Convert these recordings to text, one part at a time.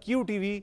QTV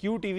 QTV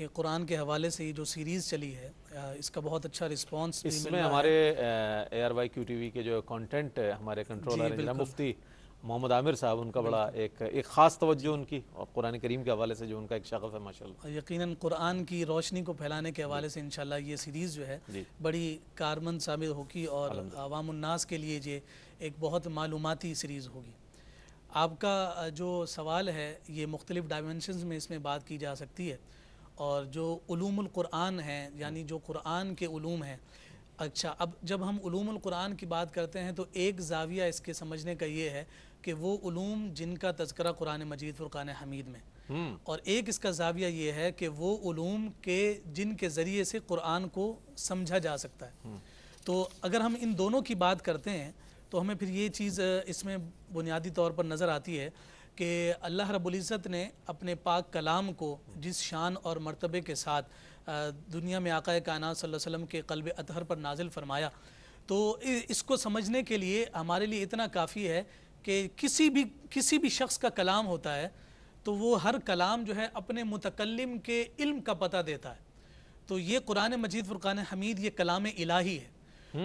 کہ قرآن کے حوالے سے یہ جو سیریز چلی ہے اس کا بہت اچھا رسپانس اس میں ہمارے ARYQ TV کے جو کانٹینٹ ہمارے کنٹرولر جناب مفتی محمد عامر صاحب، ان کا بڑا ایک خاص توجہ ان کی، اور قرآن کریم کے حوالے سے جو ان کا ایک شغف ہے ماشاءاللہ، یقیناً قرآن کی روشنی کو پھیلانے کے حوالے سے انشاءاللہ یہ سیریز جو ہے بڑی کارمند ثابت ہوگی اور عوام الناس کے لیے یہ ایک بہت معلوماتی سیریز ہوگی۔ آپ کا جو سوال ہے یہ مختلف ڈائمنشنز میں اس میں بات کی جا سکتی ہے، اور جو علوم القرآن ہیں یعنی جو قرآن کے علوم ہیں، اچھا اب جب ہم علوم القرآن کی بات کرتے ہیں تو ایک زاویہ اس کے سمجھنے کا یہ ہے کہ وہ علوم جن کا تذکرہ قرآن مجید فرقان حمید میں، اور ایک اس کا زاویہ یہ ہے کہ وہ علوم کے جن کے ذریعے سے قرآن کو سمجھا جا سکتا ہے۔ تو اگر ہم ان دونوں کی بات کرتے ہیں تو ہمیں پھر یہ چیز اس میں بنیادی طور پر نظر آتی ہے کہ اللہ رب العزت نے اپنے پاک کلام کو جس شان اور مرتبے کے ساتھ دنیا میں آقا کائنات صلی اللہ علیہ وسلم کے قلب اطہر پر نازل فرمایا، تو اس کو سمجھنے کے لیے ہمارے لیے اتنا کافی ہے کہ کسی بھی شخص کا کلام ہوتا ہے تو وہ ہر کلام جو ہے اپنے متکلم کے علم کا پتہ دیتا ہے۔ تو یہ قرآن مجید فرقان حمید یہ کلام الہی ہے،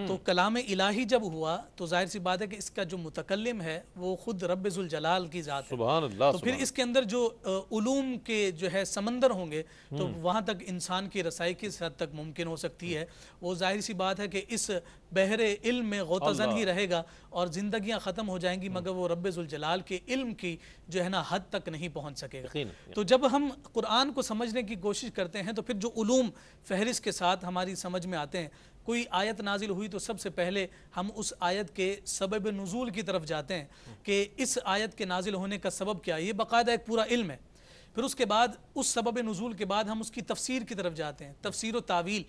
تو کلام الہی جب ہوا تو ظاہر سی بات ہے کہ اس کا جو متکلم ہے وہ خود رب ذوالجلال کی ذات ہے۔ سبحان اللہ، تو پھر اس کے اندر جو علوم کے جو ہے سمندر ہوں گے تو وہاں تک انسان کی رسائی کس حد تک ممکن ہو سکتی ہے، وہ ظاہر سی بات ہے کہ اس بحر علم میں غوطہ زن ہی رہے گا اور زندگیاں ختم ہو جائیں گی مگر وہ رب ذوالجلال کے علم کی جو ہے نا حد تک نہیں پہنچ سکے گا۔ تو جب ہم قرآن کو سمجھنے کی کوشش کرتے ہیں تو پھر جو علوم فہرست کے ساتھ ہماری سمجھ میں آتے ہیں، کوئی آیت نازل ہوئی تو سب سے پہلے ہم اس آیت کے سبب نزول کی طرف جاتے ہیں کہ اس آیت کے نازل ہونے کا سبب کیا ہے، یہ باقاعدہ ایک پورا علم ہے۔ پھر اس کے بعد اس سبب نزول کے بعد ہم اس کی تفسیر کی طرف جاتے ہیں، تفسیر و تعویل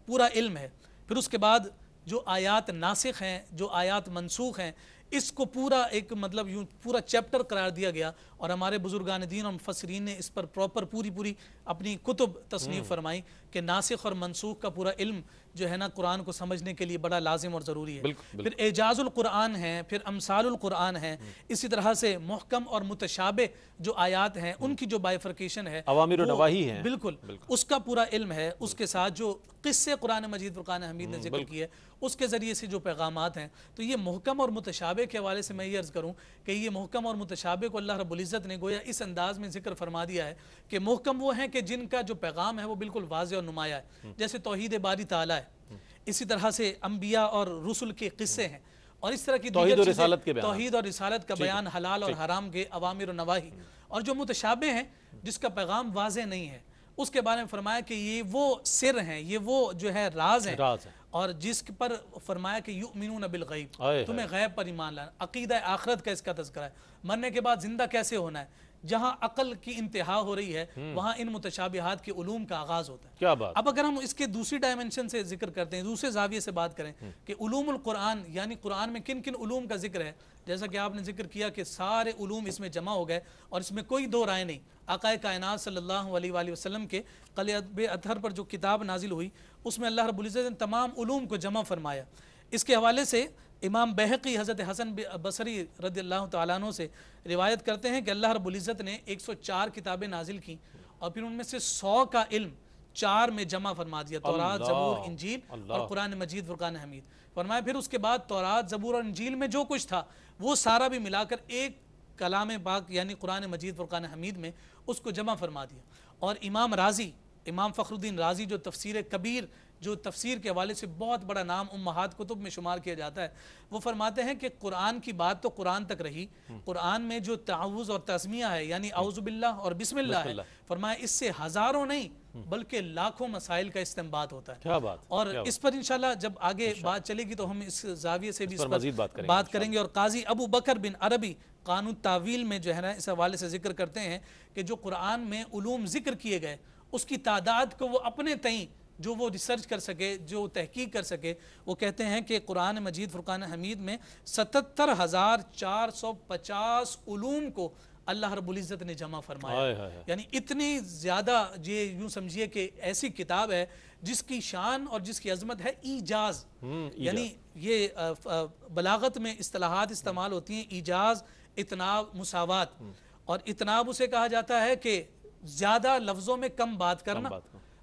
پورا علم ہے۔ پھر اس کے بعد جو آیات ناسخ ہیں، جو آیات منسوخ ہیں، اس کو پورا ایک مطلب یوں پورا چیپٹر قرار دیا گیا، اور ہمارے بزرگان دین اور مفسرین نے اس پر پوری اپنی کتب تصنیف فرمائی کہ ناسخ اور منسوخ کا پورا علم جو ہے نا قرآن کو سمجھنے کے لیے بڑا لازم اور ضروری ہے۔ پھر اعجاز القرآن ہیں، پھر امثال القرآن ہیں، اسی طرح سے محکم اور متشابہ جو آیات ہیں ان کی جو بائیفرکیشن ہے، اوامر و نواہی ہیں، بالکل اس کا پورا علم ہے۔ اس کے ساتھ جو قصے قرآن مجید فرقان حمید نے ذکر کیے اس کے ذریعے سے جو پیغامات ہیں، تو یہ محکم اور متشابہ کے حوالے سے میں یہ عرض کروں کہ یہ محکم اور متشابہ کو اللہ رب العزت نے گویا اس انداز میں ذکر فرما دیا ہے کہ محکم وہ ہیں کہ جن کا جو پیغام ہے وہ بالکل واضح اور نمایاں ہے، جیسے توحید باری تعالیٰ ہے، اسی طرح سے انبیاء اور رسل کے قصے ہیں، اور اس طرح کی توحید اور رسالت کے بیان، توحید اور رسالت کا بیان، حلال اور حرام کے اوامر و نواہی، اور جو متشابہ ہیں جس کا پیغام واضح نہیں ہے اس کے بارے میں فرمایا کہ یہ وہ سر ہیں، یہ وہ جو ہے راز ہیں، اور جس پر فرمایا کہ یؤمنون بالغیب، تمہیں غیب پر ایمان لانا، عقیدہ آخرت کا اس کا تذکرہ ہے، مرنے کے بعد زندہ کیسے ہونا ہے۔ جہاں عقل کی انتہا ہو رہی ہے وہاں ان متشابہات کے علوم کا آغاز ہوتا ہے۔ کیا بات! اب اگر ہم اس کے دوسری ڈائمنشن سے ذکر کرتے ہیں، دوسرے زاویے سے بات کریں کہ علوم القرآن یعنی قرآن میں کن کن علوم کا ذکر ہے، جیسا کہ آپ نے ذکر کیا کہ سارے علوم اس میں جمع ہو گئے اور اس میں کوئی دو رائے نہیں۔ آقا کائنات صلی اللہ علیہ وآلہ وسلم کے قلب اطہر پر جو کتاب نازل ہوئی اس میں اللہ رب العزت نے تمام علوم کو جمع فرمایا۔ اس کے حوالے سے امام بہقی حضرت حسن بصری رضی اللہ تعالیٰ عنہ سے روایت کرتے ہیں کہ اللہ رب العزت نے 104 کتابیں نازل کی اور پھر ان میں سے 100 کا علم 4 میں جمع فرما دیا، تورات، زبور، انجیل اور قرآن مجید فرقان حمید۔ فرمایا پھر اس کے بعد تورات، زبور اور انجیل میں جو کچھ تھا وہ سارا بھی ملا کر ایک کلام پاک یعنی قرآن مجید فرقان حمید میں اس کو جمع فرما دیا۔ اور امام رازی، امام فخر الدین رازی جو تفسیر کبیر جو تفسیر کے حوالے سے بہت بڑا نام امہات کتب میں شمار کیا جاتا ہے، وہ فرماتے ہیں کہ قرآن کی بات تو قرآن تک رہی، قرآن میں جو تعوذ اور تسمیہ ہے یعنی اعوذ باللہ اور بسم اللہ ہے، فرمایا اس سے ہزاروں نہیں بلکہ لاکھوں مسائل کا استنباط ہوتا ہے۔ کیا بات! اور اس پر انشاءاللہ جب آگے بات چلے گی تو ہم اس زاویے سے بھی اس پر بات کریں گے۔ اور قاضی ابو بکر بن عربی قانون تعویل میں جو ہے نا اس حوالے سے ذکر کرتے ہیں کہ جو قرآن میں علوم ذکر کیے گئے اس کی تعداد کو وہ اپنے تئیں جو وہ ریسرچ کر سکے، جو تحقیق کر سکے، وہ کہتے ہیں کہ قرآن مجید فرقان حمید میں 77,450 علوم کو اللہ رب العزت نے جمع فرمایا، یعنی اتنی زیادہ، یہ یوں سمجھیے کہ ایسی کتاب ہے جس کی شان اور جس کی عظمت ہے ایجاز، یعنی یہ بلاغت میں اصطلاحات استعمال ہوتی ہیں، ایجاز، اتناب، مساوات، اور اتناب اسے کہا جاتا ہے کہ زیادہ لفظوں میں کم بات کرنا،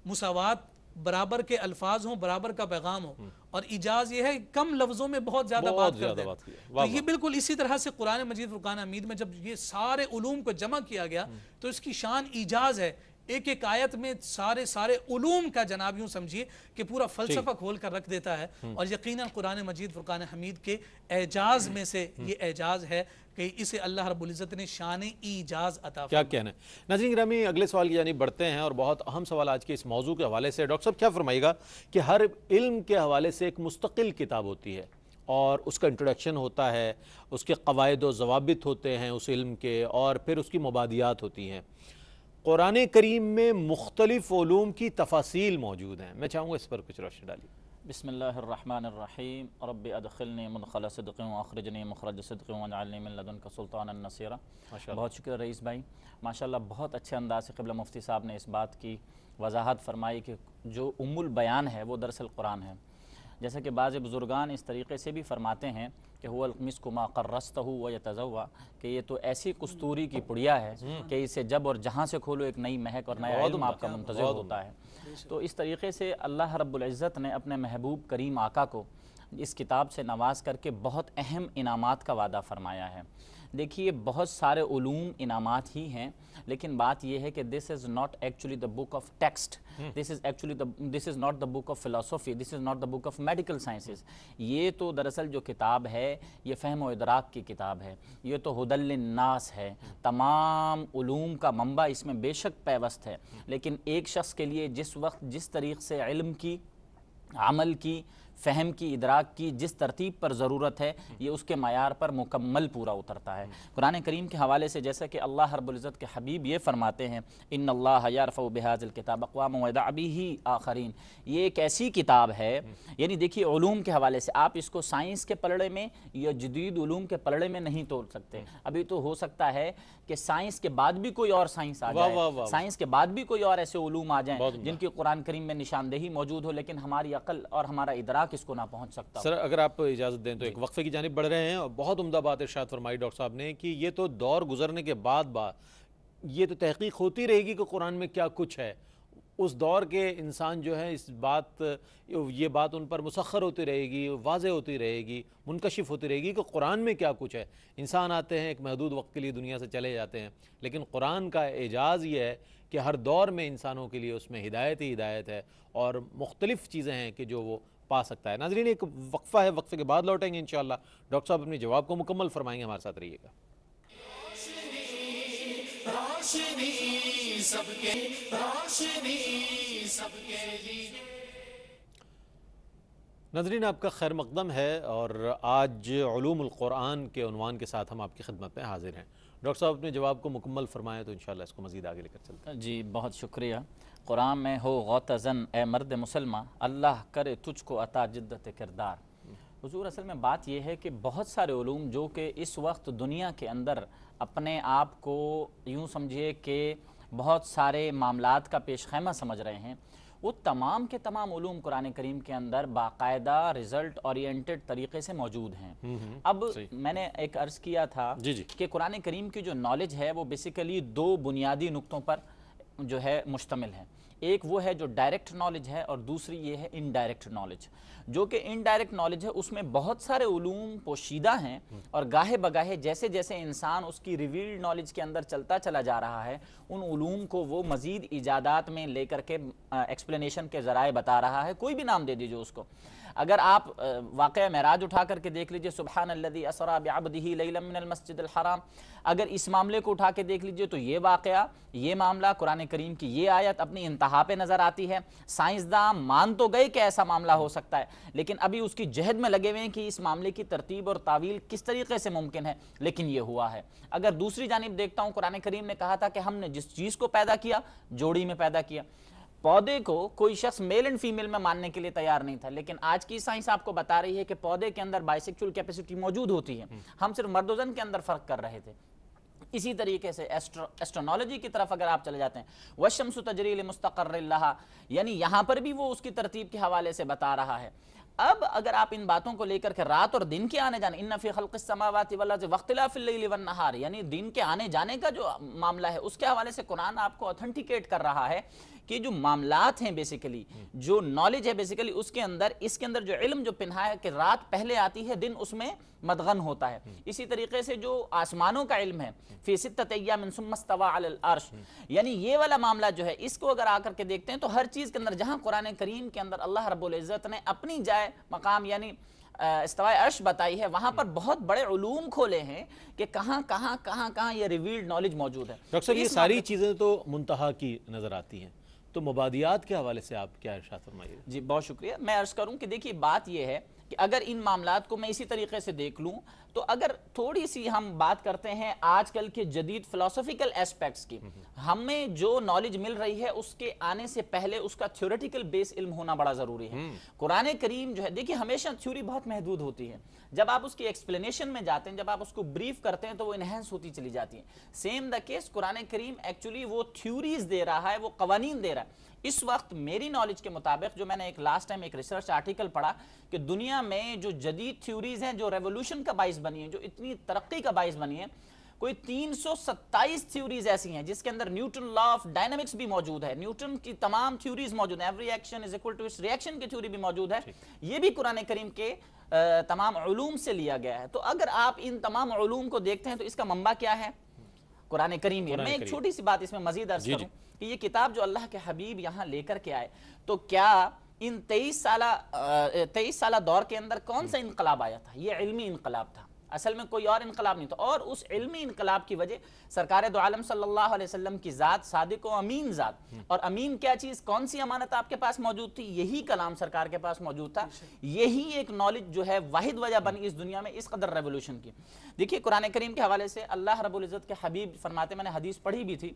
مساوات، برابر کے الفاظ ہوں، برابر کا پیغام ہو، اور اجاز یہ ہے کم لفظوں میں بہت زیادہ بات کر دیں. تو یہ بالکل اسی طرح سے قرآن مجید فرقان حمید میں جب یہ سارے علوم کو جمع کیا گیا تو اس کی شان ایجاز ہے. ایک ایک آیت میں سارے علوم کا جناب یوں سمجھیے کہ پورا فلسفہ کھول کر رکھ دیتا ہے. اور یقیناً قرآن مجید فرقان حمید کے اعجاز میں سے یہ اعجاز ہے کہ اسے اللہ رب العزت نے شان ایجاز عطا کیا کہنا ہے. ناظرین گرامی، اگلے سوال کی جانب بڑھتے ہیں، اور بہت اہم سوال آج کے اس موضوع کے حوالے سے. ڈاکٹر صاحب کیا فرمائے گا کہ ہر علم کے حوالے سے ایک مستقل کتاب ہوتی ہے اور اس کا انٹروڈکشن ہوتا ہے، اس کے قواعد و ضوابط ہوتے ہیں اس علم کے، اور پھر اس کی مبادیات ہوتی ہیں. قرآن کریم میں مختلف علوم کی تفاصیل موجود ہیں. میں چاہوں گا اس پر کچھ روشنی ڈالی. بسم اللہ الرحمن الرحیم. رب ادخلنی مدخل صدق واخرجنی مخرج صدق واجعلنی من لدنک سلطانا نصیرا. بہت شکریہ رئیس بھائی، ماشاءاللہ بہت اچھے انداز سے قبلہ مفتی صاحب نے اس بات کی وضاحت فرمائی کہ جو البیان ہے وہ دراصل قرآن ہے. جیسا کہ بعض بزرگان اس طریقے سے بھی فرماتے ہیں کہ هو المسک ما قرصته ويتزوى، کہ یہ تو ایسی کستوری کی پڑیا ہے کہ اسے جب اور جہاں سے کھولو ایک نئی مہک اور نیا علم آپ کا منتظر ہوتا ہے. تو اس طریقے سے اللہ رب العزت نے اپنے محبوب کریم آقا کو اس کتاب سے نواز کر کے بہت اہم انعامات کا وعدہ فرمایا ہے. دیکھیے بہت سارے علوم انعامات ہی ہیں، لیکن بات یہ ہے کہ this is not actually the book of text, this is not the book of philosophy, this is not the book of medical sciences. یہ تو دراصل جو کتاب ہے یہ فہم و ادراک کی کتاب ہے، یہ تو ہدی للناس ہے. تمام علوم کا منبع اس میں بے شک پیوست ہے، لیکن ایک شخص کے لیے جس وقت جس طریق سے علم کی، عمل کی، فہم کی، ادراک کی جس ترتیب پر ضرورت ہے یہ اس کے معیار پر مکمل پورا اترتا ہے. قرآن کریم کے حوالے سے جیسا کہ اللہ رب العزت کے حبیب یہ فرماتے ہیں ان اللہ یرفع بہذا الکتاب اقواما ویضع بہ آخرین. یہ ایک ایسی کتاب ہے، یعنی دیکھیے علوم کے حوالے سے آپ اس کو سائنس کے پلڑے میں یا جدید علوم کے پلڑے میں نہیں توڑ سکتے. ابھی تو ہو سکتا ہے کہ سائنس کے بعد بھی کوئی اور سائنس آ جائے، سائنس کے بعد بھی کوئی اور ایسے علوم آ جائیں جن کی قرآن کریم میں نشاندہی موجود ہو، لیکن ہماری عقل اور ہمارا ادراک اس کو نہ پہنچ سکتا. سر اگر آپ اجازت دیں تو ایک وقفے کی جانب بڑھ رہے ہیں، اور بہت عمدہ بات ارشاد فرمائی ڈاکٹر صاحب نے کہ یہ تو دور گزرنے کے بعد یہ تو تحقیق ہوتی رہے گی کہ قرآن میں کیا کچھ ہے. اس دور کے انسان جو ہے یہ بات ان پر مسخر ہوتی رہے گی، واضح ہوتی رہے گی، منکشف ہوتی رہے گی کہ قرآن میں کیا کچھ ہے. انسان آتے ہیں ایک محدود وقت کے لیے دنیا سے چلے جاتے ہیں، لیکن قرآن کا اعجاز یہ ہے کہ ہر دور میں انسانوں کے لیے اس میں ہدایت ہی ہدایت ہے، اور مختلف چیزیں ہیں کہ جو وہ پا سکتا ہے. ناظرین ایک وقفہ ہے، وقفے کے بعد لوٹیں گے انشاءاللہ. ڈاکٹر صاحب اپنے جواب کو مکمل فرمائیں گے، ہمارے ساتھ رہیے گا. روشنی سب کے، روشنی سب کے لیے. ناظرین آپ کا خیر مقدم ہے، اور آج علوم القرآن کے عنوان کے ساتھ ہم آپ کی خدمت میں حاضر ہیں. ڈاکٹر صاحب اپنے جواب کو مکمل فرمائیں تو انشاءاللہ اس کو مزید آگے لے کر چلتے ہیں. جی بہت شکریہ. قرآن میں ہو غوطہ زن اے مرد مسلمہ، اللہ کرے تجھ کو عطا جدت کردار. حضور اصل میں بات یہ ہے کہ بہت سارے علوم جو کہ اس وقت دنیا کے اندر اپنے آپ کو یوں سمجھیے کہ بہت سارے معاملات کا پیش خیمہ سمجھ رہے ہیں، وہ تمام کے تمام علوم قرآن کریم کے اندر باقاعدہ رزلٹ اورینٹڈ طریقے سے موجود ہیں. اب میں نے ایک عرض کیا تھا کہ قرآن کریم کی جو نالج ہے وہ بیسیکلی دو بنیادی نقطوں پر جو ہے مشتمل ہے. ایک وہ ہے جو ڈائریکٹ نالج ہے، اور دوسری یہ ہے انڈائریکٹ نالج. جو کہ انڈائریکٹ نالج ہے اس میں بہت سارے علوم پوشیدہ ہیں، اور گاہے بگاہے جیسے جیسے انسان اس کی ریویلڈ نالج کے اندر چلتا چلا جا رہا ہے ان علوم کو وہ مزید ایجادات میں لے کر کے ایکسپلینیشن کے ذرائع بتا رہا ہے. کوئی بھی نام دے دیجئے اس کو. اگر آپ واقعہ معراج اٹھا کر کے دیکھ لیجئے سبحان الذی اسری بعبدہ لیلا من المسجد الحرام، اگر اس معاملے کو اٹھا کے دیکھ لیجئے تو یہ واقعہ، یہ معاملہ قرآن کریم کی یہ آیت اپنی انتہا پہ نظر آتی ہے. سائنسداں مان تو گئے کہ ایسا معاملہ ہو سکتا ہے، لیکن ابھی اس کی جہد میں لگے ہوئے ہیں کہ اس معاملے کی ترتیب اور تعویل کس طریقے سے ممکن ہے، لیکن یہ ہوا ہے. اگر دوسری جانب دیکھتا ہوں، قرآن کریم نے کہا تھا کہ ہم نے جس چیز کو پیدا کیا جوڑی میں پیدا کیا. پودے کو کوئی شخص میل اینڈ فیمیل میں ماننے کے لیے تیار نہیں تھا، لیکن آج کی سائنس آپ کو بتا رہی ہے کہ پودے کے اندر بائسیکچول کیپیسٹی موجود ہوتی ہے. ہم صرف مرد و زن کے اندر فرق کر رہے تھے. اسی طریقے سے ایسٹرونالوجی کی طرف اگر آپ چلے جاتے ہیں، وَالشَّمْسُ تَجْرِي لِمُسْتَقَرٍّ لَهَا، یعنی یہاں پر بھی وہ اس کی ترتیب کے حوالے سے بتا رہا ہے. اب اگر آپ ان باتوں کو لے کر کے رات اور دن کے آنے جانے، ان فی خلق السماوات والارض واختلاف اللیل والنہار، یعنی دن کے آنے جانے کا جو معاملہ ہے اس کے حوالے سے قرآن آپ کو اتھنٹیکیٹ کر رہا ہے کہ جو معاملات ہیں بیسیکلی جو نالج ہے بیسیکلی اس کے اندر جو علم جو پنہا ہے کہ رات پہلے آتی ہے دن اس میں مدغن ہوتا ہے. اسی طریقے سے جو آسمانوں کا علم ہے فی ستۃ ایام ثم استوى علی العرش، یعنی یہ والا معاملہ جو ہے اس کو اگر آ کر کے دیکھتے ہیں تو ہر چیز کے اندر جہاں قرآن کریم کے اندر اللہ رب العزت نے اپنی جائے مقام یعنی استواء عرش بتائی ہے وہاں پر بہت بڑے علوم کھولے ہیں کہ کہاں یہ ریویلڈ نالج موجود ہے. ڈاکٹر صاحب یہ ساری چیزیں تو منتہا کی نظر آتی ہیں، تو مبادیات کے حوالے سے آپ کیا ارشاد فرمائیے؟ جی بہت شکریہ. میں عرض کروں کہ دیکھیے بات یہ ہے کہ اگر ان معاملات کو میں اسی طریقے سے دیکھ لوں تو اگر تھوڑی سی ہم بات کرتے ہیں آج کل کے جدید فلسفیکل ایسپیکٹس کی، ہمیں جو نالج مل رہی ہے اس کے آنے سے پہلے اس کا تھیوریٹیکل بیس علم ہونا بڑا ضروری ہے. قرآن کریم جو ہے دیکھیے ہمیشہ تھیوری بہت محدود ہوتی ہے، جب آپ اس کی ایکسپلینیشن میں جاتے ہیں جب آپ اس کو بریف کرتے ہیں تو وہ انہینس ہوتی چلی جاتی ہیں. سیم دا کیس قرآن کریم ایکچولی وہ تھیوریز دے رہا ہے، وہ قوانین دے رہا ہے. اس وقت میری نالج کے مطابق جو میں نے ایک لاسٹ ٹائم ایک ریسرچ آرٹیکل پڑھا کہ دنیا میں جو جدید تھیوریز ہیں جو ریولوشن کا باعث بنی ہیں، جو اتنی ترقی کا باعث بنی ہیں، کوئی 327 تھیوریز ایسی ہیں جس کے اندر نیوٹن لا آف ڈائنامکس بھی موجود ہے، نیوٹن کی تمام تھیوریز موجود ہیں، every action is equal to its reaction کی تھیوری بھی موجود ہے. یہ بھی قرآن کریم کے تمام علوم سے لیا گیا ہے. تو اگر آپ ان تمام علوم کو دیکھتے ہیں تو اس کا منبع کیا ہے؟ قرآن کریم ہے. میں ایک چھوٹی سی بات اس میں مزید عرض کروں کہ یہ کتاب جو اللہ کے حبیب یہاں لے کر کے آئے تو کیا ان 23 سالہ دور کے اندر کون سا انقلاب آیا تھا؟ یہ علمی انقلاب تھا، اصل میں کوئی اور انقلاب نہیں تھا. اور اس علمی انقلاب کی وجہ سرکار دو عالم صلی اللہ علیہ وسلم کی ذات، صادق و امین ذات. اور امین کیا چیز، کون سی امانت آپ کے پاس موجود تھی؟ یہی کلام سرکار کے پاس موجود تھا. یہی ایک نالج جو ہے واحد وجہ بنی اس دنیا میں اس قدر ریولوشن کی. دیکھیے قرآن کریم کے حوالے سے اللہ رب العزت کے حبیب فرماتے، میں نے حدیث پڑھی بھی تھی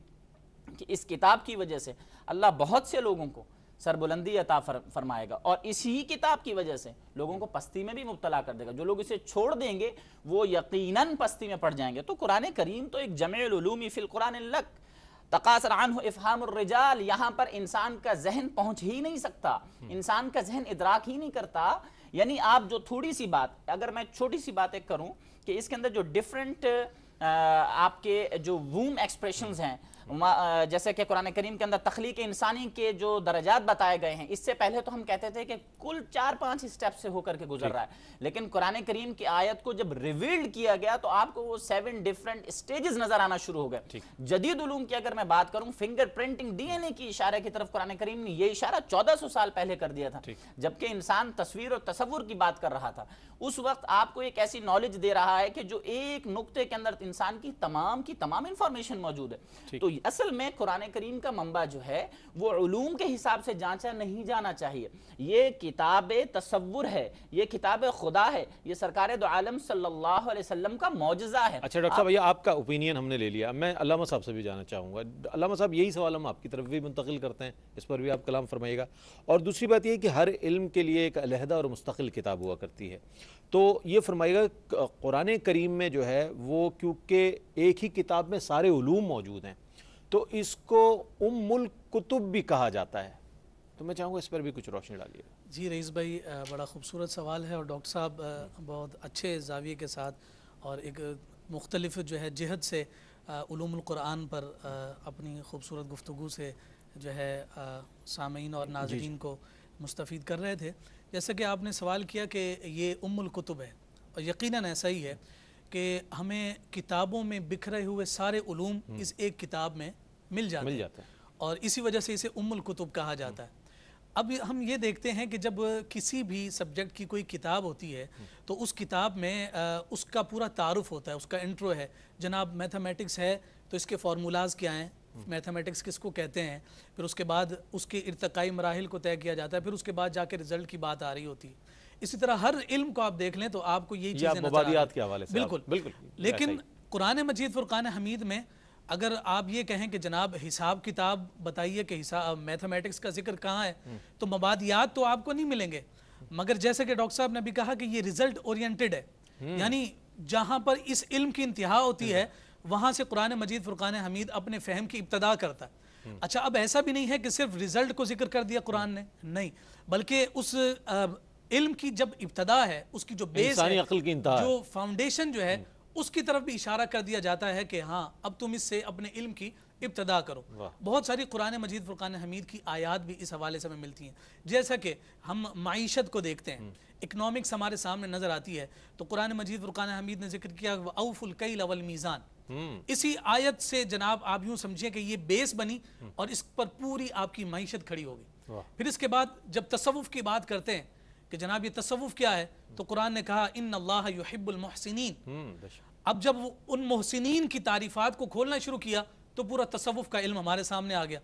کہ اس کتاب کی وجہ سے اللہ بہت سے لوگوں کو سربلندی عطا فرمائے گا اور اسی کتاب کی وجہ سے لوگوں کو پستی میں بھی مبتلا کر دے گا. جو لوگ اسے چھوڑ دیں گے وہ یقیناً پستی میں پڑ جائیں گے. تو قرآن کریم تو ایک جمع العلوم فی القرآن لک تقاصر عنہ افہام الرجال، یہاں پر انسان کا ذہن پہنچ ہی نہیں سکتا، انسان کا ذہن ادراک ہی نہیں کرتا. یعنی آپ جو تھوڑی سی بات، اگر میں چھوٹی سی بات ایک کروں کہ اس کے اندر جو ڈیفرنٹ آپ کے جو ووم ایکسپریشنز ہیں، جیسے کہ قرآن کریم کے اندر تخلیق انسانی کے جو درجات بتائے گئے ہیں، اس سے پہلے تو ہم کہتے تھے کہ کل 4-5 سٹیپ سے ہو کر کے گزر رہا ہے، لیکن قرآن کریم کی آیت کو جب ریویلڈ کیا گیا تو آپ کو وہ 7 ڈیفرنٹ سٹیجز نظر آنا شروع ہو گئے. جدید علوم کی اگر میں بات کروں، فنگر پرنٹنگ ڈی این اے کی اشارے کی طرف قرآن کریم نے یہ اشارہ 1400 سال پہلے کر دیا تھا، جبکہ انسان تصویر اور تصور کی بات کر رہا تھا. اس وقت آپ کو ایک ایسی نالج دے رہا ہے کہ جو ایک نقطے کے اندر انسان کی تمام انفارمیشن موجود ہے. تو اصل میں قرآن کریم کا منبع جو ہے وہ علوم کے حساب سے جانچا نہیں جانا چاہیے. یہ کتاب تصور ہے، یہ کتاب خدا ہے، یہ سرکار دو عالم صلی اللہ علیہ وسلم کا معجزہ ہے. اچھا ڈاکٹر صاحب، یہ آپ کا اوپینین ہم نے لے لیا. میں علامہ صاحب سے بھی جانا چاہوں گا. علامہ صاحب یہی سوال ہم آپ کی طرف بھی منتقل کرتے ہیں، اس پر بھی آپ کلام فرمائیے گا. اور دوسری بات یہ کہ ہر علم کے لیے ایک علیحدہ اور مستقل کتاب ہوا کرتی ہے، تو یہ فرمائیے گا قرآن کریم میں جو ہے وہ کیونکہ ایک ہی کتاب میں سارے علوم موجود ہیں تو اس کو ام الکتب بھی کہا جاتا ہے، تو میں چاہوں گا اس پر بھی کچھ روشنی ڈالیے. جی رئیس بھائی، بڑا خوبصورت سوال ہے اور ڈاکٹر صاحب بہت اچھے زاویے کے ساتھ اور ایک مختلف جو ہے جہت سے علوم القرآن پر اپنی خوبصورت گفتگو سے جو ہے سامعین اور ناظرین کو مستفید کر رہے تھے. جیسا کہ آپ نے سوال کیا کہ یہ ام الکتب ہے، اور یقیناً ایسا ہی ہے کہ ہمیں کتابوں میں بکھرے ہوئے سارے علوم اس ایک کتاب میں مل جاتے ہیں اور اسی وجہ سے اسے ام الکتب کہا جاتا ہے. اب ہم یہ دیکھتے ہیں کہ جب کسی بھی سبجیکٹ کی کوئی کتاب ہوتی ہے تو اس کتاب میں اس کا پورا تعارف ہوتا ہے، اس کا انٹرو ہے. جناب میتھمیٹکس ہے تو اس کے فارمولاز کیا ہیں، میتھمیٹکس کس کو کہتے ہیں، پھر اس کے بعد اس کے ارتقائی مراحل کو طے کیا جاتا ہے، پھر اس کے بعد جا کے رزلٹ کی بات آ رہی ہوتی ہے. اسی طرح ہر علم کو آپ دیکھ لیں تو آپ کو یہی چیزیں نظر آ رہی ہیں. بالکل. لیکن قرآن مجید فرقان حمید میں اگر آپ یہ کہیں کہ جناب حساب کتاب بتائیے کہ حساب میتھمیٹکس کا ذکر کہاں ہے، تو مبادیات تو آپ کو نہیں ملیں گے. مگر جیسے کہ ڈاکٹر صاحب نے بھی کہا کہ یہ ریزلٹ اورینٹڈ ہے، یعنی جہاں پر اس علم کی انتہا ہوتی ہے وہاں سے قرآن مجید فرقان حمید اپنے فہم کی ابتدا کرتا ہے. اچھا، اب ایسا بھی نہیں ہے کہ صرف ریزلٹ کو ذکر کر دیا قرآن نے، نہیں، بلکہ اس علم کی جب ابتدا ہے، اس کی جو بیس ہے، جو فاؤنڈیشن جو ہے، اس کی طرف بھی اشارہ کر دیا جاتا ہے کہ ہاں اب تم اس سے اپنے علم کی ابتدا کرو. بہت ساری قرآن مجید فرقان حمید کی آیات بھی اس حوالے سے ہمیں ملتی ہیں. جیسا کہ ہم معیشت کو دیکھتے ہیں, اکنامکس ہمارے سامنے نظر آتی ہے, تو قرآن مجید فرقان حمید نے ذکر کیا اوف الکیل والمیزان. اسی آیت سے جناب آپ یوں سمجھیں کہ یہ بیس بنی اور اس پر پوری آپ کی معیشت کھڑی ہوگی. پھر اس کے بعد جب تصوف کی بات کرتے ہیں کہ جناب یہ تصوف کیا ہے, تو قرآن نے کہا ان اللہ یحب المحسنین. اب جب ان محسنین کی تعریفات کو کھولنا شروع کیا تو پورا تصوف کا علم ہمارے سامنے آ گیا.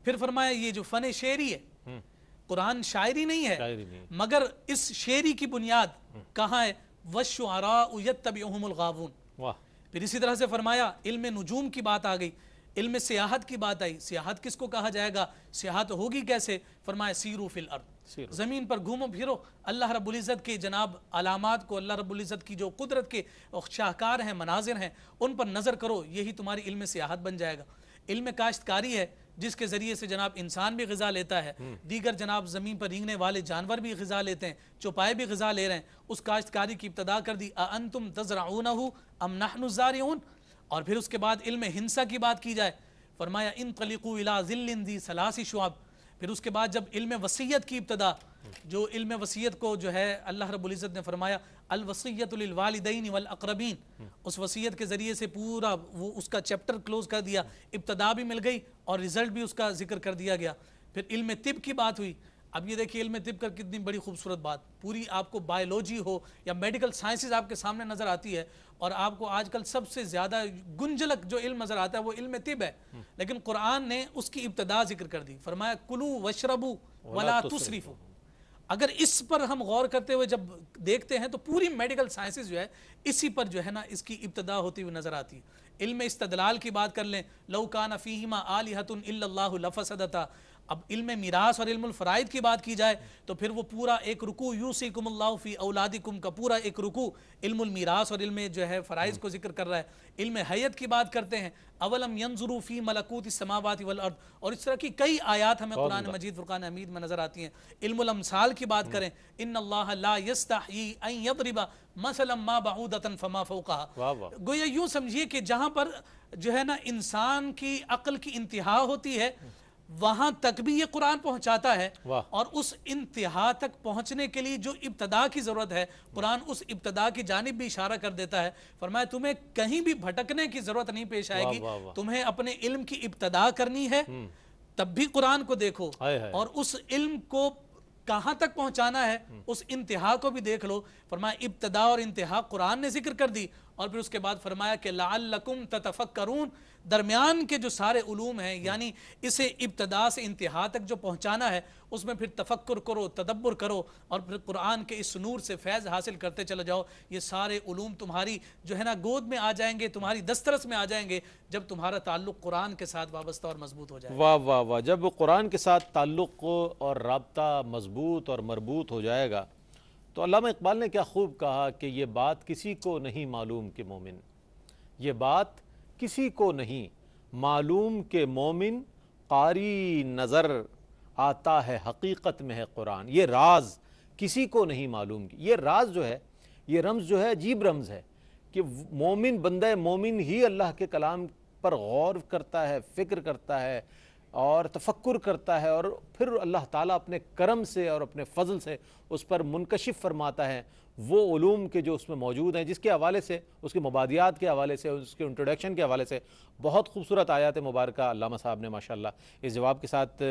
پھر فرمایا یہ جو فن شعری ہے, قرآن شاعری نہیں ہے, مگر اس شعری کی بنیاد کہاں ہے, وَالشُّعَرَاءُ يَتَّبِعُهُمُ الْغَاوُونَ. پھر اسی طرح سے فرمایا علم نجوم کی بات آ گئی, علم سیاحت کی بات آئی. سیاحت کس کو کہا جائے گا, سیاحت ہوگی کیسے, فرمایا سیرو فی الارض, زمین پر گھومو پھرو, اللہ رب العزت کے جناب علامات کو, اللہ رب العزت کی جو قدرت کے شاہکار ہیں, مناظر ہیں, ان پر نظر کرو, یہی تمہاری علم سیاحت بن جائے گا. علم کاشتکاری ہے جس کے ذریعے سے جناب انسان بھی غذا لیتا ہے, دیگر جناب زمین پر رینگنے والے جانور بھی غذا لیتے ہیں, چوپائے بھی غذا لے رہے ہیں. اس کاشتکاری کی ابتدا کر دی اَأَنْتُمْ تَزْرَعُونَهُ أَمْ نَحْنُ الزَّارِعُونَ. اور پھر اس کے بعد علم ہنسا کی بات کی جائے, فرمایا انطلقوا الی ظل ذی ثلاث شعب. پھر اس کے بعد جب علم وصیت کی ابتدا, جو علم وصیت کو جو ہے اللہ رب العزت نے فرمایا الوصیۃ للوالدین والاقربین, اس وصیت کے ذریعے سے پورا وہ اس کا چیپٹر کلوز کر دیا, ابتدا بھی مل گئی اور رزلٹ بھی اس کا ذکر کر دیا گیا. پھر علم طب کی بات ہوئی. اب یہ دیکھیے علم طب کا کتنی بڑی خوبصورت بات, پوری آپ کو بایولوجی ہو یا میڈیکل سائنسز آپ کے سامنے نظر آتی ہے, اور آپ کو آج کل سب سے زیادہ گنجلک جو علم نظر آتا ہے وہ علم طب ہے, لیکن قرآن نے اس کی ابتدا ذکر کر دی, فرمایا کلوا واشربوا ولا تسرفوا. اگر اس پر ہم غور کرتے ہوئے جب دیکھتے ہیں تو پوری میڈیکل سائنسز جو ہے اسی پر جو ہے نا اس کی ابتدا ہوتی ہوئی نظر آتی ہے. علم استدلال کی بات کر لیں, لو کان فیہما آلہۃ الا اللہ لفسدتا. اب علم میراث اور علم الفرائض کی بات کی جائے تو پھر وہ پورا ایک رکوع یوصیکم اللہ فی اولادکم کا پورا ایک رکوع علم المیراث اور علم جو ہے فرائض کو ذکر کر رہا ہے. علم حیت کی بات کرتے ہیں, اولم ینظروا فی ملکوت السماوات والارض, اور اس طرح کی کئی آیات ہمیں قرآن مجید فرقان حمید میں نظر آتی ہیں. علم الامثال کی بات کریں, ان اللہ لا یستحیی ان یضرب مثلا ما بعودۃ فما فوقها. گویا یوں سمجھیے کہ جہاں پر جو ہے نا انسان کی عقل کی انتہا ہوتی ہے وہاں تک بھی یہ قرآن پہنچاتا ہے, اور اس انتہا تک پہنچنے کے لیے جو ابتدا کی ضرورت ہے قرآن اس ابتدا کی جانب بھی اشارہ کر دیتا ہے. فرمایا تمہیں کہیں بھی بھٹکنے کی ضرورت نہیں پیش آئے گی, تمہیں اپنے علم کی ابتدا کرنی ہے تب بھی قرآن کو دیکھو, اور اس علم کو کہاں تک پہنچانا ہے اس انتہا کو بھی دیکھ لو. فرمایا ابتدا اور انتہا قرآن نے ذکر کر دی, اور پھر اس کے بعد فرمایا کہ لعلکم تتفکرون, درمیان کے جو سارے علوم ہیں یعنی اسے ابتدا سے انتہا تک جو پہنچانا ہے اس میں پھر تفکر کرو, تدبر کرو, اور پھر قرآن کے اس نور سے فیض حاصل کرتے چلے جاؤ. یہ سارے علوم تمہاری جو ہے نا گود میں آ جائیں گے, تمہاری دسترس میں آ جائیں گے جب تمہارا تعلق قرآن کے ساتھ وابستہ اور مضبوط ہو جائے گا. واہ واہ واہ, جب قرآن کے ساتھ تعلق اور رابطہ مضبوط اور مربوط ہو جائے گا تو علامہ اقبال نے کیا خوب کہا کہ یہ بات کسی کو نہیں معلوم کہ مومن, یہ بات کسی کو نہیں معلوم کہ مومن قاری نظر آتا ہے حقیقت میں ہے قرآن. یہ راز کسی کو نہیں معلوم. یہ راز جو ہے, یہ رمز جو ہے عجیب رمز ہے کہ مومن, بندہ مومن ہی اللہ کے کلام پر غور کرتا ہے, فکر کرتا ہے اور تفکر کرتا ہے, اور پھر اللہ تعالیٰ اپنے کرم سے اور اپنے فضل سے اس پر منکشف فرماتا ہے وہ علوم کے جو اس میں موجود ہیں, جس کے حوالے سے, اس کے مبادیات کے حوالے سے, اس کے انٹروڈکشن کے حوالے سے بہت خوبصورت آیات مبارکہ علامہ صاحب نے ماشاءاللہ اس جواب کے ساتھ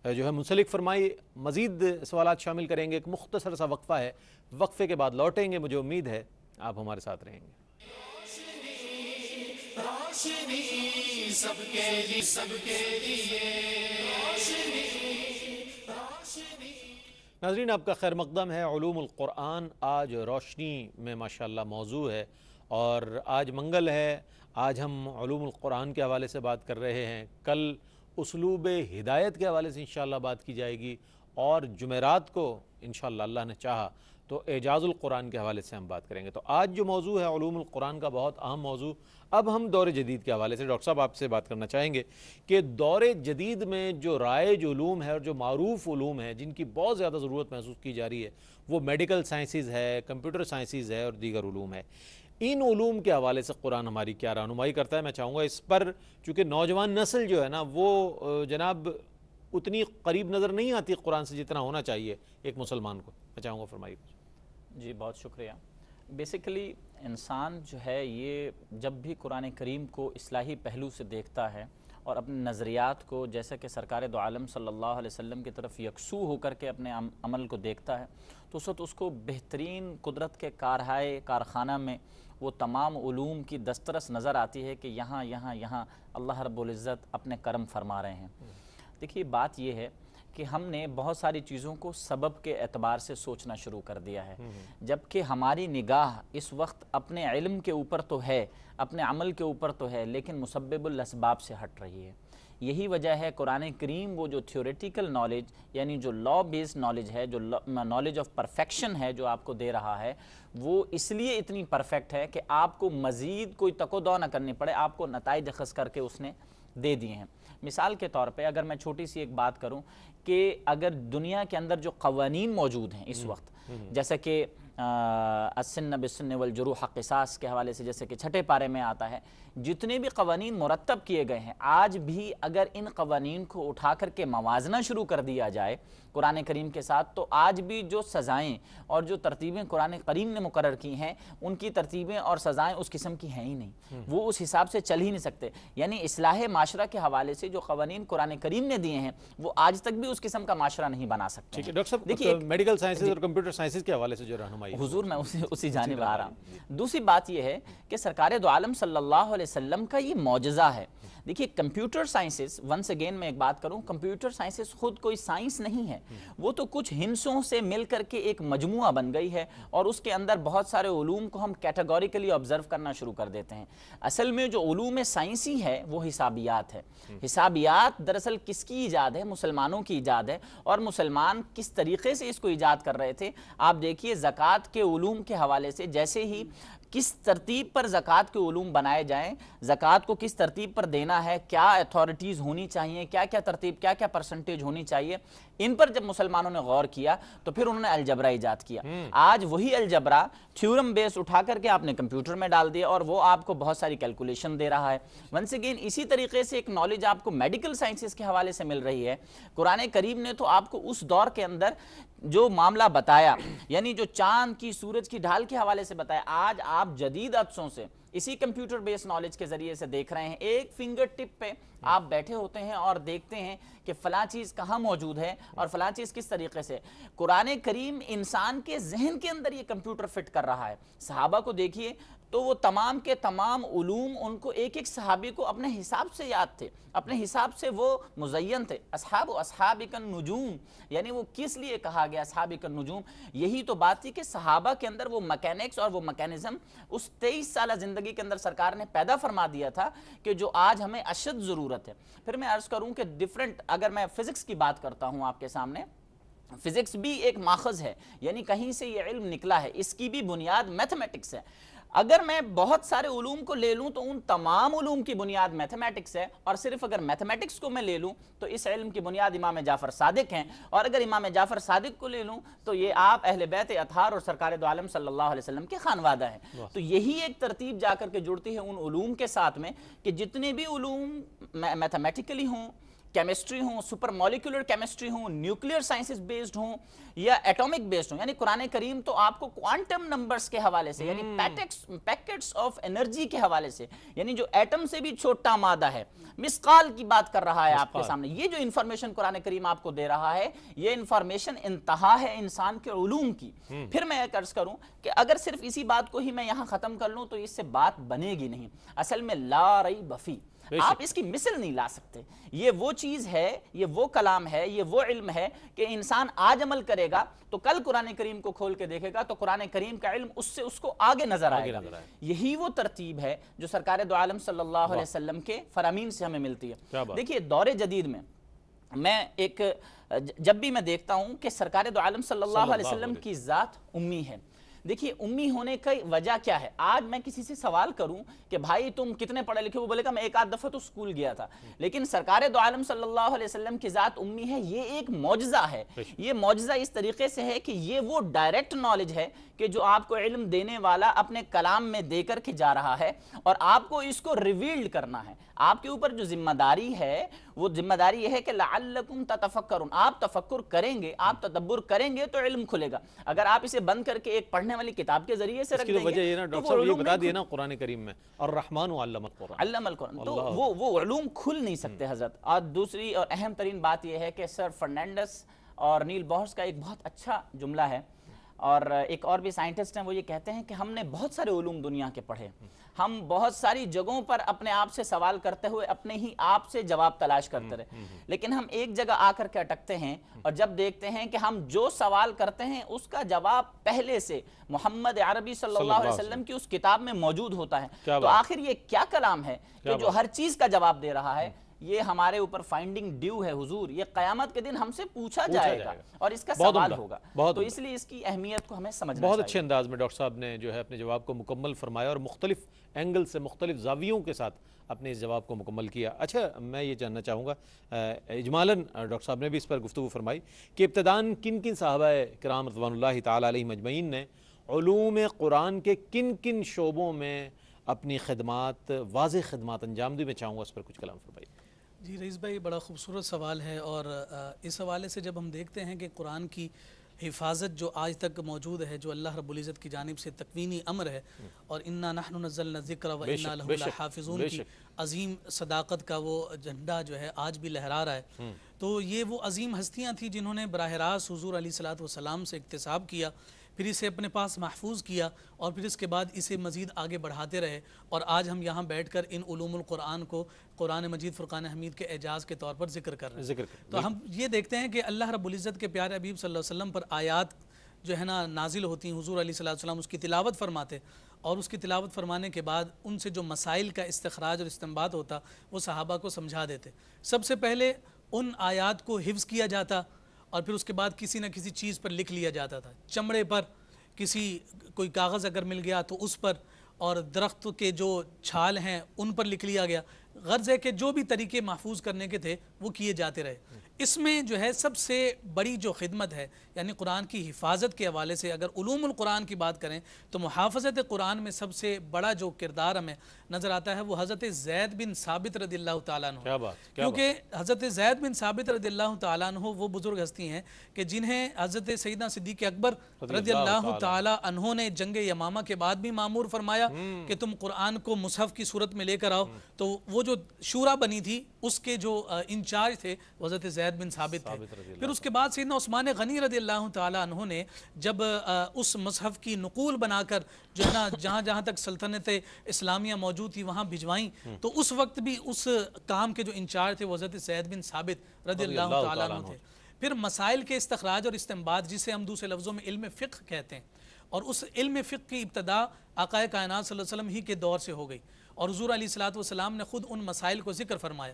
جو ہے منسلک فرمائی. مزید سوالات شامل کریں گے, ایک مختصر سا وقفہ ہے, وقفے کے بعد لوٹیں گے. مجھے امید ہے آپ ہمارے ساتھ رہیں گے. روشنی سب کے لیے, سب کے لیے روشنی, روشنی. ناظرین آپ کا خیر مقدم ہے. علوم القرآن آج روشنی میں ماشاءاللہ موضوع ہے, اور آج منگل ہے. آج ہم علوم القرآن کے حوالے سے بات کر رہے ہیں. کل اسلوب ہدایت کے حوالے سے انشاءاللہ بات کی جائے گی, اور جمعرات کو انشاءاللہ اللہ نے چاہا تو اعجاز القرآن کے حوالے سے ہم بات کریں گے. تو آج جو موضوع ہے علوم القرآن کا بہت اہم موضوع. اب ہم دور جدید کے حوالے سے ڈاکٹر صاحب آپ سے بات کرنا چاہیں گے کہ دور جدید میں جو رائج علوم ہے اور جو معروف علوم ہیں جن کی بہت زیادہ ضرورت محسوس کی جا رہی ہے وہ میڈیکل سائنسز ہے, کمپیوٹر سائنسز ہے اور دیگر علوم ہے. ان علوم کے حوالے سے قرآن ہماری کیا رہنمائی کرتا ہے؟ میں چاہوں گا اس پر، چونکہ نوجوان نسل جو ہے نا وہ جناب اتنی قریب نظر نہیں آتی قرآن سے جتنا ہونا چاہیے ایک مسلمان کو. میں چاہوں گا فرمائیے. جی بہت شکریہ. بیسیکلی انسان جو ہے یہ جب بھی قرآن کریم کو اصلاحی پہلو سے دیکھتا ہے اور اپنے نظریات کو جیسا کہ سرکار دو عالم صلی اللہ علیہ وسلم کی طرف یکسو ہو کر کے اپنے عمل کو دیکھتا ہے تو اس وقت اس کو بہترین قدرت کے کارخانہ میں وہ تمام علوم کی دسترس نظر آتی ہے کہ یہاں یہاں یہاں اللہ رب العزت اپنے کرم فرما رہے ہیں. دیکھیے بات یہ ہے کہ ہم نے بہت ساری چیزوں کو سبب کے اعتبار سے سوچنا شروع کر دیا ہے، جبکہ ہماری نگاہ اس وقت اپنے علم کے اوپر تو ہے، اپنے عمل کے اوپر تو ہے، لیکن مسبب الاسباب سے ہٹ رہی ہے. یہی وجہ ہے قرآن کریم وہ جو تھیوریٹیکل نالج یعنی جو لا بیسڈ نالج ہے، جو نالج آف پرفیکشن ہے جو آپ کو دے رہا ہے، وہ اس لیے اتنی پرفیکٹ ہے کہ آپ کو مزید کوئی تک و دو نہ کرنی پڑے، آپ کو نتائج اخذ کر کے اس نے دے دیے ہیں. مثال کے طور پہ اگر میں چھوٹی سی ایک بات کروں کہ اگر دنیا کے اندر جو قوانین موجود ہیں اس وقت، جیسے کہ السن بالسن والجروح قصاص کے حوالے سے جیسے کہ چھٹے پارے میں آتا ہے، جتنے بھی قوانین مرتب کیے گئے ہیں، آج بھی اگر ان قوانین کو اٹھا کر کے موازنہ شروع کر دیا جائے قرآن کریم کے ساتھ تو آج بھی جو سزائیں اور جو ترتیبیں قرآن کریم نے مقرر کی ہیں ان کی ترتیبیں اور سزائیں اس قسم کی ہیں ہی نہیں، وہ اس حساب سے چل ہی نہیں سکتے. یعنی اصلاح معاشرہ کے حوالے سے جو قوانین قرآن کریم نے دیے ہیں وہ آج تک بھی اس قسم کا معاشرہ نہیں بنا سکتے. ٹھیک ہے ڈاکٹر صاحب، دیکھیے میڈیکل سائنسز اور کمپیوٹر سائنسز کے حوالے سے جو رہنمائی حضور میں اسی جانب آ رہا ہوں. دوسری بات یہ ہے کہ سرکار دو عالم صلی اللہ علیہ وسلم کا یہ معجزہ ہے. دیکھیے کمپیوٹر سائنسز، ونس اگین میں ایک بات کروں، کمپیوٹر سائنسز خود کوئی سائنس نہیں ہے، وہ تو کچھ ہنسوں سے مل کر کے ایک مجموعہ بن گئی ہے اور اس کے اندر بہت سارے علوم کو ہم کیٹیگوریکلی آبزرو کرنا شروع کر دیتے ہیں. اصل میں جو علوم سائنسی ہے وہ حسابیات ہے. حسابیات دراصل کس کی ایجاد ہے؟ مسلمانوں کی ایجاد ہے. اور مسلمان کس طریقے سے اس کو ایجاد کر رہے تھے؟ آپ دیکھیے زکوٰۃ کے علوم کے حوالے سے جیسے ہی کس ترتیب پر زکوٰۃ کے علوم بنائے جائیں، زکوٰۃ کو کس ترتیب پر دینا ہے، کیا اتھارٹیز ہونی چاہیے، کیا کیا ترتیب، کیا کیا پرسنٹیج ہونی چاہیے، ان پر جب مسلمانوں نے غور کیا تو پھر انہوں نے الجبرا ایجاد کیا. آج وہی الجبرا تھیورم بیس اٹھا کر کے آپ نے کمپیوٹر میں ڈال دیا اور وہ آپ کو بہت ساری کیلکولیشن دے رہا ہے. ونس اگین اسی طریقے سے ایک نالج آپ کو میڈیکل سائنسز کے حوالے سے مل رہی ہے. قرآن کریم نے تو آپ کو اس دور کے اندر جو معاملہ بتایا، یعنی جو چاند کی سورج کی ڈھال کے حوالے سے بتایا، آج آپ جدید عدسوں سے اسی کمپیوٹر بیس نالج کے ذریعے سے دیکھ رہے ہیں. ایک فنگر ٹپ پہ آپ بیٹھے ہوتے ہیں اور دیکھتے ہیں کہ فلاں چیز کہاں موجود ہے اور فلاں چیز کس طریقے سے. قرآن کریم انسان کے ذہن کے اندر یہ کمپیوٹر فٹ کر رہا ہے. صحابہ کو دیکھیے تو وہ تمام کے تمام علوم ان کو ایک ایک صحابی کو اپنے حساب سے یاد تھے، اپنے حساب سے وہ مزین تھے. اصحابک النجوم، یعنی وہ کس لیے کہا گیا اصحابک النجوم؟ یہی تو بات تھی کہ صحابہ کے اندر وہ میکینکس اور وہ میکینزم اس 23 سالہ زندگی کے اندر سرکار نے پیدا فرما دیا تھا کہ جو آج ہمیں اشد ضرورت ہے. پھر میں عرض کروں کہ ڈیفرنٹ، اگر میں فزکس کی بات کرتا ہوں آپ کے سامنے، فزکس بھی ایک ماخذ ہے، یعنی کہیں سے یہ علم نکلا ہے، اس کی بھی بنیاد میتھمیٹکس ہے. اگر میں بہت سارے علوم کو لے لوں تو ان تمام علوم کی بنیاد میتھمیٹکس ہے، اور صرف اگر میتھمیٹکس کو میں لے لوں تو اس علم کی بنیاد امام جعفر صادق ہیں، اور اگر امام جعفر صادق کو لے لوں تو یہ آپ اہل بیت اطہار اور سرکار دو عالم صلی اللہ علیہ وسلم کے خانوادہ ہیں. تو یہی ایک ترتیب جا کر کے جڑتی ہے ان علوم کے ساتھ میں کہ جتنے بھی علوم میتھمیٹیکلی ہوں، کیمسٹری ہوں، سپر مولیکولر کیمسٹری ہوں، نیوکلیئر سائنسز بیسڈ ہوں یا ایٹامک بیسڈ ہوں، یعنی قرآن کریم تو آپ کو کوانٹم نمبرز کے حوالے سے، یعنی پیکٹس آف انرجی کے حوالے سے، یعنی جو ایٹم سے بھی چھوٹا مادہ ہے، مسقال کی بات کر رہا ہے آپ کے سامنے. یہ جو انفارمیشن قرآن کریم آپ کو دے رہا ہے، یہ انفارمیشن انتہا ہے انسان کے علوم کی. پھر میں ایک عرض کروں کہ اگر صرف اسی بات کو ہی میں یہاں ختم کر لوں تو اس سے بات بنے گی نہیں. اصل میں لا ریب فی، آپ اس کی مثل نہیں لا سکتے. یہ وہ چیز ہے، یہ وہ کلام ہے، یہ وہ علم ہے کہ انسان آج عمل کرے گا تو کل قرآن کریم کو کھول کے دیکھے گا تو قرآن کریم کا علم اس کو آگے نظر آئے گا. یہی وہ ترتیب ہے جو سرکار دو عالم صلی اللہ علیہ وسلم کے فرامین سے ہمیں ملتی ہے. دیکھیے دور جدید میں جب بھی میں دیکھتا ہوں کہ سرکار دو عالم صلی اللہ علیہ وسلم کی ذات امی ہے، دیکھیے امی ہونے کی وجہ کیا ہے؟ آج میں کسی سے سوال کروں کہ بھائی تم کتنے پڑھے لکھے، وہ بولے گا میں ایک آدھ دفعہ تو اسکول گیا تھا. لیکن سرکار دو عالم صلی اللہ علیہ وسلم کی ذات امی ہے، یہ ایک معجزہ ہے. یہ معجزہ اس طریقے سے ہے کہ یہ وہ ڈائریکٹ نالج ہے کہ جو آپ کو علم دینے والا اپنے کلام میں دے کر کے جا رہا ہے، اور آپ کو اس کو ریویلڈ کرنا ہے. آپ کے اوپر جو ذمہ داری ہے وہ ذمہ داری یہ ہے کہ لعلکم تتفکرون، آپ تفکر کریں گے، آپ تدبر کریں گے تو علم کھلے گا. اگر آپ اسے بند کر کے ایک پڑھنے والی کتاب کے ذریعے سے رکھ دیں گے، وجہ یہ نا ڈاکٹر صاحب یہ بتا دیے نا قرآن کریم میں الرحمن علم القرآن، علم القرآن، تو وہ علوم کھل نہیں سکتے حضرت. اور دوسری اور اہم ترین بات یہ ہے کہ سر فرنینڈس اور نیل بورس کا ایک بہت اچھا جملہ ہے، اور ایک اور بھی سائنٹسٹ ہیں، وہ یہ کہتے ہیں کہ ہم نے بہت سارے علوم دنیا کے پڑھے، ہم بہت ساری جگہوں پر اپنے آپ سے سوال کرتے ہوئے اپنے ہی آپ سے جواب تلاش کرتے رہے، لیکن ہم ایک جگہ آ کر کے اٹکتے ہیں اور جب دیکھتے ہیں کہ ہم جو سوال کرتے ہیں اس کا جواب پہلے سے محمد عربی صلی اللہ علیہ وسلم کی اس کتاب میں موجود ہوتا ہے. تو آخر یہ کیا کلام ہے کہ جو ہر چیز کا جواب دے رہا ہے؟ یہ ہمارے اوپر فائنڈنگ ڈیو ہے حضور، یہ قیامت کے دن ہم سے پوچھا جائے گا اور اس کا سوال ہوگا. تو اس لیے اس کی اہمیت کو ہمیں سمجھنا چاہیے. بہت اچھے انداز میں ڈاکٹر صاحب نے جو ہے اپنے جواب کو مکمل فرمایا اور مختلف اینگل سے مختلف زاویوں کے ساتھ اپنے اس جواب کو مکمل کیا. اچھا میں یہ جاننا چاہوں گا اجمالاً ڈاکٹر صاحب نے بھی اس پر گفتگو فرمائی کہ ابتداً کن کن صحابہ کرام رضوان اللہ تعالیٰ علیہ مجمعین نے علوم قرآن کے کن کن شعبوں میں اپنی خدمات، واضح خدمات انجام دی. میں چاہوں گا اس پر کچھ کلام فرمائی. جی رئیس بھائی، بڑا خوبصورت سوال ہے، اور اس حوالے سے جب ہم دیکھتے ہیں کہ قرآن کی حفاظت جو آج تک موجود ہے، جو اللہ رب العزت کی جانب سے تکوینی امر ہے، اور انا نحن نزلنا الذکر و انا لہ لحافظون کی عظیم صداقت کا وہ جھنڈا جو ہے آج بھی لہرا رہا ہے. تو یہ وہ عظیم ہستیاں تھیں جنہوں نے براہ راست حضور علیہ الصلوۃ والسلام سے اکتساب کیا، پھر اسے اپنے پاس محفوظ کیا، اور پھر اس کے بعد اسے مزید آگے بڑھاتے رہے، اور آج ہم یہاں بیٹھ کر ان علوم القرآن کو قرآن مجید فرقان حمید کے اعجاز کے طور پر ذکر کر رہے ہیں. تو ہم یہ دیکھتے ہیں کہ اللہ رب العزت کے پیارے حبیب صلی اللہ علیہ وسلم پر آیات جو ہے نا نازل ہوتی ہیں، حضور علیہ السلام اس کی تلاوت فرماتے، اور اس کی تلاوت فرمانے کے بعد ان سے جو مسائل کا استخراج اور استنباط ہوتا وہ صحابہ کو سمجھا دیتے. سب سے پہلے ان آیات کو حفظ کیا جاتا، اور پھر اس کے بعد کسی نہ کسی چیز پر لکھ لیا جاتا تھا. چمڑے پر کوئی کاغذ اگر مل گیا تو اس پر، اور درخت کے جو چھال ہیں ان پر لکھ لیا گیا. غرض ہے کہ جو بھی طریقے محفوظ کرنے کے تھے وہ کیے جاتے رہے. اس میں جو ہے سب سے بڑی جو خدمت ہے، یعنی قرآن کی حفاظت کے حوالے سے اگر علوم القرآن کی بات کریں تو محافظت قرآن میں سب سے بڑا جو کردار ہمیں نظر آتا ہے وہ حضرت زید بن ثابت رضی اللہ تعالیٰ عنہ. کیونکہ حضرت زید بن ثابت رضی اللہ تعالیٰ عنہ وہ بزرگ ہستی ہیں کہ جنہیں حضرت سیدنا صدیق اکبر رضی اللہ تعالیٰ عنہ نے جنگ یمامہ کے بعد بھی مامور فرمایا کہ تم قرآن کو مصحف کی صورت میں لے کر آؤ. تو وہ جو شورا بنی تھی اس کے جو انچارج تھے حضرت زید بن ثابت تھے. پھر اس کے بعد سیدنا عثمان غنی رضی اللہ تعالیٰ عنہ نے جب اس مصحف کی نقول بنا کر جو ہے نا جہاں جہاں تک سلطنت اسلامیہ موجود تھی وہاں بھجوائیں، تو اس وقت بھی اس کام کے جو انچارج تھے وہ حضرت زید بن ثابت رضی اللہ تعالیٰ عنہ تھے. پھر مسائل کے استخراج اور استنباط، جسے ہم دوسرے لفظوں میں علم فقہ کہتے ہیں، اور اس علم فقہ کی ابتدا آقائے کائنات صلی اللہ علیہ وسلم ہی کے دور سے ہو گئی، اور حضور علیہ الصلوۃ والسلام نے خود ان مسائل کو ذکر فرمایا.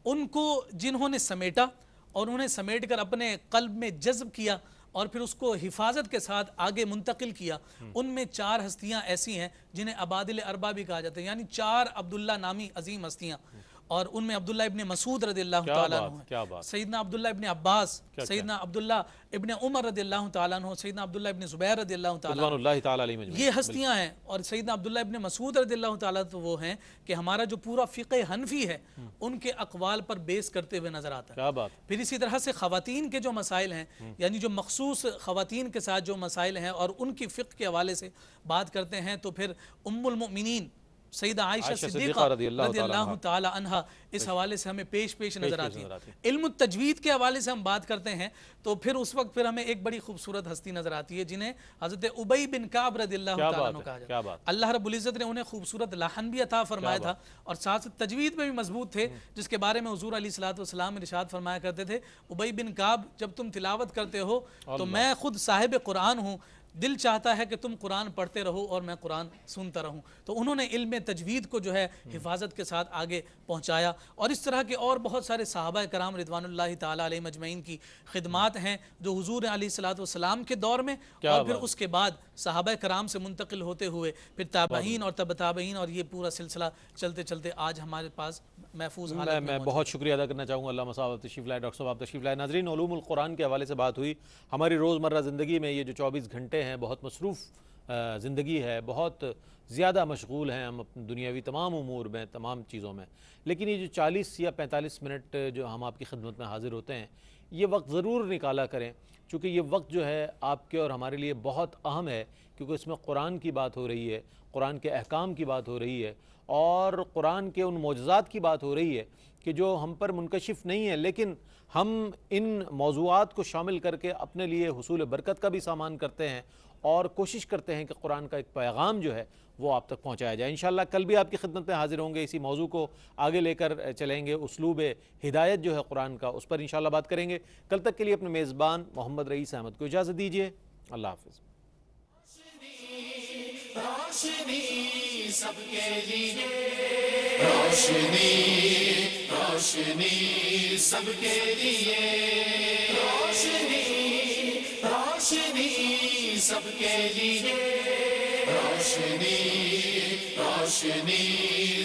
ان کو جنہوں نے سمیٹا اور انہیں سمیٹ کر اپنے قلب میں جذب کیا اور پھر اس کو حفاظت کے ساتھ آگے منتقل کیا، ان میں 4 ہستیاں ایسی ہیں جنہیں ابادل اربع بھی کہا جاتا ہے، یعنی 4 عبداللہ نامی عظیم ہستیاں. اور ان میں عبداللہ ابن مسعود رضی اللہ تعالیٰ عنہ، سیدنا عبداللہ ابن عباس، سیدنا عبداللہ ابن عمر رضی اللہ تعالیٰ عنہ، سیدنا عبداللہ ابن زبیر رضی اللہ تعالیٰ عنہ، یہ ہستیاں ہیں. اور سیدنا عبداللہ ابن مسعود رضی اللہ تعالیٰ تو وہ ہیں کہ ہمارا جو پورا فقہ حنفی ہے ان کے اقوال پر بیس کرتے ہوئے نظر آتا ہے. پھر اسی طرح سے خواتین کے جو مسائل ہیں، یعنی جو مخصوص خواتین کے ساتھ جو مسائل ہیں اور ان کی فقہ کے حوالے سے بات کرتے ہیں، تو پھر ام المؤمنین سیدہ عائشہ صدیقہ رضی اللہ تعالی عنہ اس حوالے سے ہمیں پیش نظر آتی ہے. علم التجوید کے حوالے سے ہم بات کرتے ہیں تو پھر اس وقت پھر ہمیں ایک بڑی خوبصورت ہستی نظر آتی ہے جنہیں حضرت ابی بن کعب رضی اللہ تعالیٰ عنہ کہا جاتا ہے. اللہ رب العزت نے انہیں خوبصورت لحن بھی عطا فرمایا تھا اور ساتھ تجوید میں بھی مضبوط تھے، جس کے بارے میں حضور علیہ الصلوۃ والسلام ارشاد فرمایا کرتے تھے، ابی بن کعب جب تم تلاوت کرتے ہو تو میں خود صاحب قرآن ہوں، دل چاہتا ہے کہ تم قرآن پڑھتے رہو اور میں قرآن سنتا رہوں. تو انہوں نے علم تجوید کو جو ہے حفاظت کے ساتھ آگے پہنچایا. اور اس طرح کے اور بہت سارے صحابہ کرام رضوان اللہ تعالیٰ علیہ مجمعین کی خدمات ہیں جو حضور علیہ الصلوۃ والسلام کے دور میں اور پھر اس کے بعد صحابہ کرام سے منتقل ہوتے ہوئے پھر تابعین اور تبع تابعین، اور یہ پورا سلسلہ چلتے چلتے آج ہمارے پاس محفوظ حالت میں بہت شکریہ ادا کرنا چاہوں گا علامہ صاحب تشریف لائے، ڈاکٹر صاحب آپ تشریف لائے۔ ناظرین، علوم القرآن کے حوالے سے بات ہوئی۔ ہماری روزمرہ زندگی میں یہ جو 24 گھنٹے ہیں بہت مصروف زندگی ہے، بہت زیادہ مشغول ہیں ہم اپنی دنیاوی تمام امور میں، تمام چیزوں میں، لیکن یہ جو 40 یا 45 منٹ جو ہم آپ کی خدمت میں حاضر ہوتے ہیں، یہ وقت ضرور نکالا کریں، چونکہ یہ وقت جو ہے آپ کے اور ہمارے لیے بہت اہم ہے، کیونکہ اس میں قرآن کی بات ہو رہی ہے، قرآن کے احکام کی بات ہو رہی ہے، اور قرآن کے ان معجزات کی بات ہو رہی ہے کہ جو ہم پر منکشف نہیں ہے، لیکن ہم ان موضوعات کو شامل کر کے اپنے لیے حصول برکت کا بھی سامان کرتے ہیں اور کوشش کرتے ہیں کہ قرآن کا ایک پیغام جو ہے وہ آپ تک پہنچایا جائے۔ انشاءاللہ کل بھی آپ کی خدمت میں حاضر ہوں گے، اسی موضوع کو آگے لے کر چلیں گے، اسلوب ہدایت جو ہے قرآن کا، اس پر انشاءاللہ بات کریں گے۔ کل تک کے لیے اپنے میزبان محمد رئیس احمد کو اجازت دیجیے، اللہ حافظ۔ روشنی سب کے لیے، روشنی روشنی سب کے لیے، روشنی روشنی سب کے لیے، روشنی روشنی